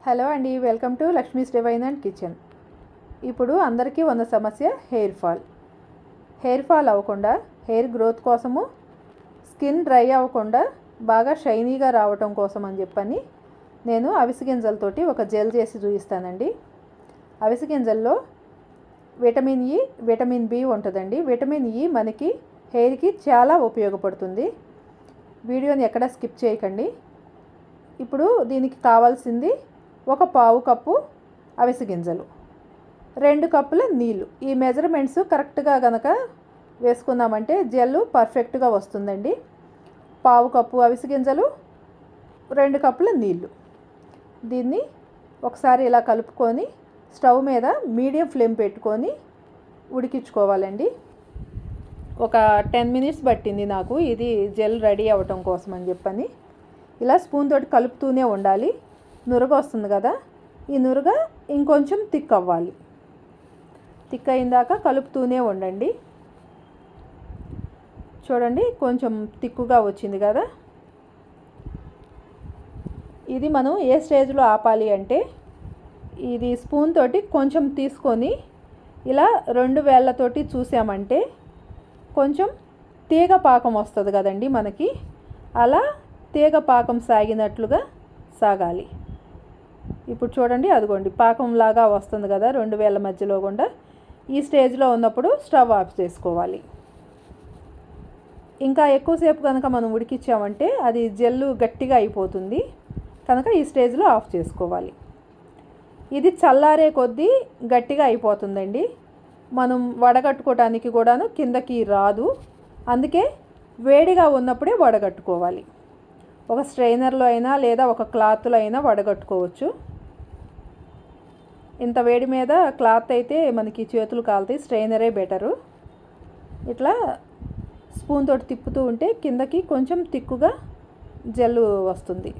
Hello అండి, welcome to Lakshmi's divine and kitchen. ఇప్పుడు అందరికీ ఉన్న సమస్య హెయిర్ ఫాల్ అవ్వకుండా, హెయిర్ గ్రోత్ కోసము, స్కిన్ డ్రై అవ్వకుండా బాగా షైనీగా రావటం కోసం అని చెప్పని నేను అవిసె గింజలతోటి ఒక జెల్ చేసి చూపిస్తానండి. అవిసె గింజల్లో విటమిన్ ఈ, విటమిన్ బి ఉంటుందండి. విటమిన్ ఈ మనకి హెయిర్కి చాలా ఉపయోగపడుతుంది. వీడియోని ఎక్కడ స్కిప్ చేయకండి. ఇప్పుడు దీనికి కావాల్సింది ఒక పావు కప్పు అవిసె గింజలు, 2 కప్పుల నీళ్ళు. ఈ మెజర్మెంట్స్ కరెక్ట్గా కనుక వేసుకున్నామంటే జెల్ పర్ఫెక్ట్గా వస్తుందండి. పావు కప్పు అవిసె గింజలు, 2 కప్పుల నీళ్ళు. దీన్ని ఒకసారి ఇలా కలుపుకొని స్టవ్ మీద మీడియం ఫ్లేమ్ పెట్టుకొని ఉడికించుకోవాలండి. ఒక 10 మినిట్స్ పట్టింది నాకు ఇది జెల్ రెడీ అవ్వటం కోసం అని చెప్పని. ఇలా స్పూన్ తోటి కలుపుతూనే ఉండాలి. నురగ వస్తుంది కదా, ఈ నురగ ఇంకొంచెం థిక్ అవ్వాలి. థిక్ అయిందాక కలుపుతూనే ఉండండి. చూడండి, కొంచెం థిక్గా వచ్చింది కదా. ఇది మనం ఏ స్టేజ్లో ఆపాలి అంటే, ఇది స్పూన్ తోటి కొంచెం తీసుకొని ఇలా 2 వేళ్ళతోటి చూసామంటే కొంచెం తీగ పాకం వస్తుంది కదండి మనకి. అలా తీగ పాకం సాగినట్లుగా సాగాలి. ఇప్పుడు చూడండి, అదిగోండి పాకంలాగా వస్తుంది కదా 2 వేళ్ళ మధ్యలో గుండా. ఈ స్టేజ్లో ఉన్నప్పుడు స్టవ్ ఆఫ్ చేసుకోవాలి. ఇంకా ఎక్కువసేపు కనుక మనం ఉడికించామంటే అది జెల్లు గట్టిగా అయిపోతుంది కనుక ఈ స్టేజ్లో ఆఫ్ చేసుకోవాలి. ఇది చల్లారే కొద్దీ గట్టిగా అయిపోతుందండి. మనం వడగట్టుకోవటానికి కూడాను కిందకి రాదు. అందుకే వేడిగా ఉన్నప్పుడే వడగట్టుకోవాలి. ఒక స్ట్రైనర్లో అయినా లేదా ఒక క్లాత్లో అయినా వడగట్టుకోవచ్చు. ఇంత వేడి మీద క్లాత్ అయితే మనకి చేతులు కాలుతాయి, స్ట్రైనరే బెటరు. ఇట్లా స్పూన్ తోటి తిప్పుతూ ఉంటే కిందకి కొంచెం తిక్కుగా జెల్లు వస్తుంది.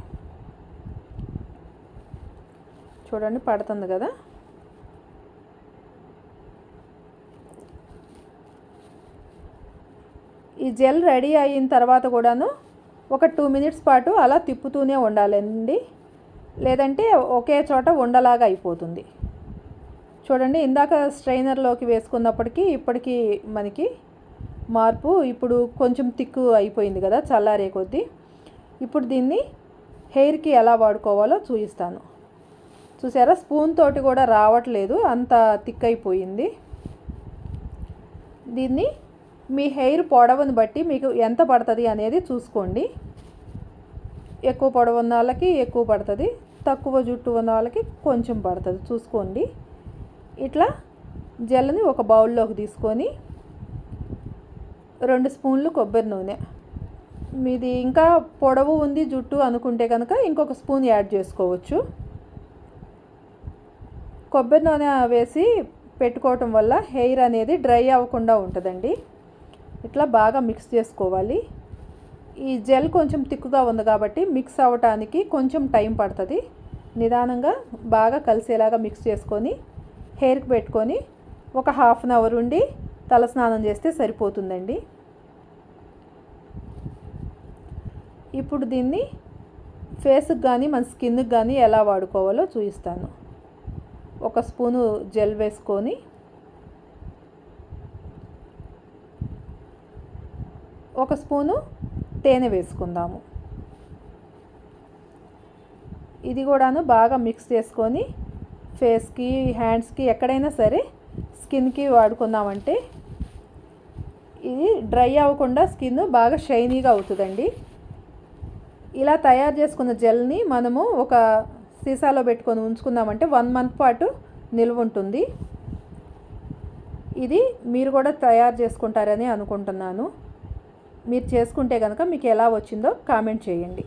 చూడండి, పడుతుంది కదా. ఈ జెల్ రెడీ అయిన తర్వాత కూడాను ఒక 2 మినిట్స్ పాటు అలా తిప్పుతూనే ఉండాలండి, లేదంటే ఒకే చోట ఉండలాగా అయిపోతుంది. చూడండి, ఇందాక స్ట్రైనర్లోకి వేసుకున్నప్పటికీ ఇప్పటికీ మనకి మార్పు. ఇప్పుడు కొంచెం తిక్కు అయిపోయింది కదా చల్లారే కొద్దీ. ఇప్పుడు దీన్ని హెయిర్కి ఎలా వాడుకోవాలో చూపిస్తాను. చూసారా, స్పూన్ తోటి కూడా రావట్లేదు, అంత థిక్ అయిపోయింది. దీన్ని మీ హెయిర్ పొడవుని బట్టి మీకు ఎంత పడుతుంది అనేది చూసుకోండి. ఎక్కువ పొడవు ఉన్న వాళ్ళకి ఎక్కువ పడుతుంది, తక్కువ జుట్టు ఉన్న వాళ్ళకి కొంచెం పడుతుంది, చూసుకోండి. ఇట్లా జెల్ని ఒక బౌల్లోకి తీసుకొని 2 స్పూన్లు కొబ్బరి నూనె. మీది ఇంకా పొడవు ఉంది జుట్టు అనుకుంటే కనుక ఇంకొక స్పూన్ యాడ్ చేసుకోవచ్చు. కొబ్బరి నూనె వేసి పెట్టుకోవటం వల్ల హెయిర్ అనేది డ్రై అవ్వకుండా ఉంటుందండి. ఇట్లా బాగా మిక్స్ చేసుకోవాలి. ఈ జెల్ కొంచెం తిక్కుగా ఉంది కాబట్టి మిక్స్ అవ్వటానికి కొంచెం టైం పడుతుంది. నిదానంగా బాగా కలిసేలాగా మిక్స్ చేసుకొని హెయిర్కి పెట్టుకొని ఒక ½ అన్ అవర్ ఉండి తలస్నానం చేస్తే సరిపోతుందండి. ఇప్పుడు దీన్ని ఫేస్కి కానీ మన స్కిన్కి కానీ ఎలా వాడుకోవాలో చూపిస్తాను. ఒక స్పూను జెల్ వేసుకొని ఒక స్పూను తేనె వేసుకుందాము. ఇది కూడాను బాగా మిక్స్ చేసుకొని ఫేస్కి, హ్యాండ్స్కి, ఎక్కడైనా సరే స్కిన్కి వాడుకున్నామంటే ఇది డ్రై అవ్వకుండా స్కిన్ బాగా షైనీగా అవుతుందండి. ఇలా తయారు చేసుకున్న జెల్ని మనము ఒక సీసాలో పెట్టుకొని ఉంచుకున్నామంటే 1 మంత్ పాటు నిల్వ ఉంటుంది. ఇది మీరు కూడా తయారు చేసుకుంటారని అనుకుంటున్నాను. మీరు చేసుకుంటే కనుక మీకు ఎలా వచ్చిందో కామెంట్ చేయండి.